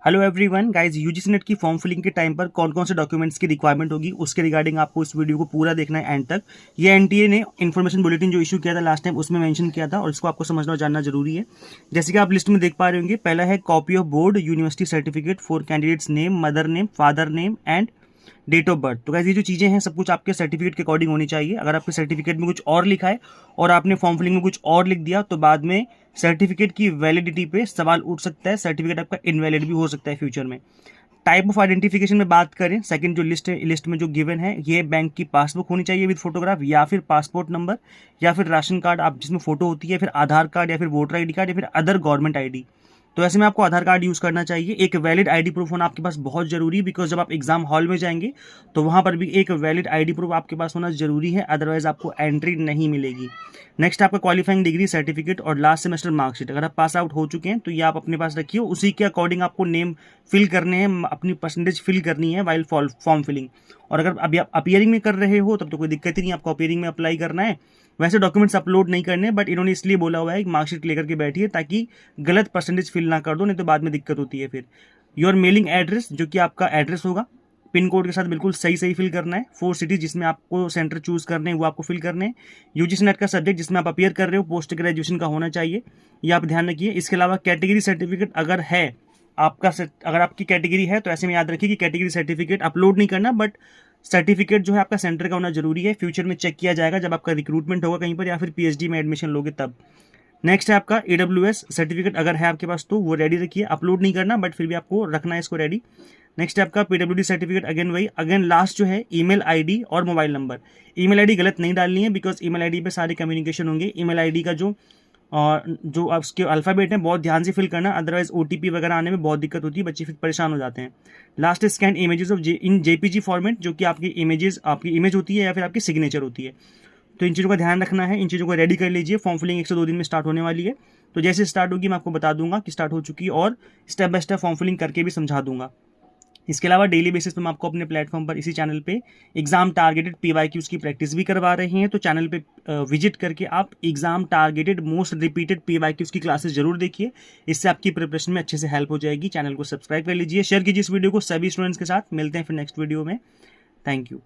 Hello everyone guys, UGC net की form filling के time पर कौन कौन से डॉक्यूमेंट्स की रिक्वायरमेंट होगी उसके रिगार्डिंग आपको इस वीडियो को पूरा देखना है एंड तक। ये एनटीए ने इन्फॉर्मेशन बुलेटिन जो इशू किया था लास्ट टाइम उसमें मेंशन किया था और इसको आपको समझना और जानना जरूरी है। जैसे कि आप लिस्ट में देख पा रहे होंगे, पहला है copy of board university certificate for candidates name, mother name, father name and date of birth. तो गाइस ये जो चीज़ें हैं सब कुछ आपके सर्टिफिकेट के अकॉर्डिंग होनी चाहिए। अगर आपके सर्टिफिकेट में कुछ और लिखा है और आपने फॉर्म फिलिंग में कुछ और लिख दिया तो बाद में सर्टिफिकेट की वैलिडिटी पे सवाल उठ सकता है, सर्टिफिकेट आपका इनवैलिड भी हो सकता है फ्यूचर में। टाइप ऑफ आइडेंटिफिकेशन में बात करें, सेकंड जो लिस्ट है, लिस्ट में जो गिवन है, ये बैंक की पासबुक होनी चाहिए विद फोटोग्राफ या फिर पासपोर्ट नंबर या फिर राशन कार्ड आप जिसमें फोटो होती है, फिर आधार कार्ड या फिर वोटर आईडी कार्ड या फिर अदर गवर्नमेंट आईडी। तो ऐसे में आपको आधार कार्ड यूज करना चाहिए। एक वैलिड आईडी प्रूफ होना आपके पास बहुत जरूरी है, बिकॉज जब आप एग्जाम हॉल में जाएंगे तो वहां पर भी एक वैलिड आईडी प्रूफ आपके पास होना जरूरी है, अदरवाइज आपको एंट्री नहीं मिलेगी। नेक्स्ट आपका क्वालिफाइंग डिग्री सर्टिफिकेट और लास्ट सेमेस्टर मार्कशीट, अगर आप पास आउट हो चुके हैं तो ये आप अपने पास रखिए। उसी के अकॉर्डिंग आपको नेम फिल करने हैं, अपनी परसेंटेज फिल करनी है वाइल फॉर्म फिलिंग। और अगर अभी आप अपीयरिंग में कर रहे हो तब तो कोई दिक्कत ही नहीं, आपको अपीयरिंग में अप्लाई करना है। वैसे डॉक्यूमेंट्स अपलोड नहीं करने, बट इन्होंने इसलिए बोला हुआ है कि मार्कशीट लेकर के बैठिए ताकि गलत परसेंटेज फिल ना कर दो, नहीं तो बाद में दिक्कत होती है फिर। योर मेलिंग एड्रेस, जो कि आपका एड्रेस होगा, पिन कोड के साथ बिल्कुल सही सही फिल करना है। 4 सिटीज जिसमें आपको सेंटर चूज करने हैं वो आपको फिल करने हैं। यूजीसी नेट का सब्जेक्ट जिसमें आप अपियर कर रहे हो पोस्ट ग्रेजुएशन का होना चाहिए, ये आप ध्यान रखिए। इसके अलावा कैटेगरी सर्टिफिकेट अगर है आपका, अगर आपकी कैटेगरी है तो ऐसे में याद रखिए कि कैटेगरी सर्टिफिकेट अपलोड नहीं करना, बट सर्टिफिकेट जो है आपका सेंटर का होना जरूरी है। फ्यूचर में चेक किया जाएगा जब आपका रिक्रूटमेंट होगा कहीं पर या फिर पीएचडी में एडमिशन लोगे तब। नेक्स्ट है आपका AWS सर्टिफिकेट, अगर है आपके पास तो वो रेडी रखिए, अपलोड नहीं करना बट फिर भी आपको रखना है इसको रेडी। नेक्स्ट है आपका PWD सर्टिफिकेट, अगेन वही, अगेन लास्ट जो है ईमेल आईडी और मोबाइल नंबर। ईमेल आईडी गलत नहीं डालनी है, बिकॉज ईमेल आईडी पे सारे कम्युनिकेशन होंगे। ईमेल आईडी का जो उसके अल्फाबेट है बहुत ध्यान से फिल करना, अदरवाइज OTP वगैरह आने में बहुत दिक्कत होती है, बच्चे फिर परेशान हो जाते हैं। Last scan images of in JPG format, जो कि आपकी इमेजेस, आपकी इमेज होती है या फिर आपकी सिग्नेचर होती है। तो इन चीज़ों का ध्यान रखना है, इन चीज़ों को रेडी कर लीजिए। फॉर्म फिलिंग 1 से 2 दिन में स्टार्ट होने वाली है, तो जैसे स्टार्ट होगी मैं आपको बता दूंगा कि स्टार्ट हो चुकी है और step by step form filling करके भी समझा दूंगा। इसके अलावा डेली बेसिस पे मैं आपको अपने प्लेटफॉर्म पर इसी चैनल पे एग्जाम टारगेटेड PYQs की प्रैक्टिस भी करवा रहे हैं, तो चैनल पे विजिट करके आप exam targeted most repeated PYQs की क्लासेस जरूर देखिए, इससे आपकी प्रिपरेशन में अच्छे से हेल्प हो जाएगी। चैनल को सब्सक्राइब कर लीजिए, शेयर कीजिए इस वीडियो को सभी स्टूडेंट्स के साथ। मिलते हैं फिर नेक्स्ट वीडियो में। Thank you.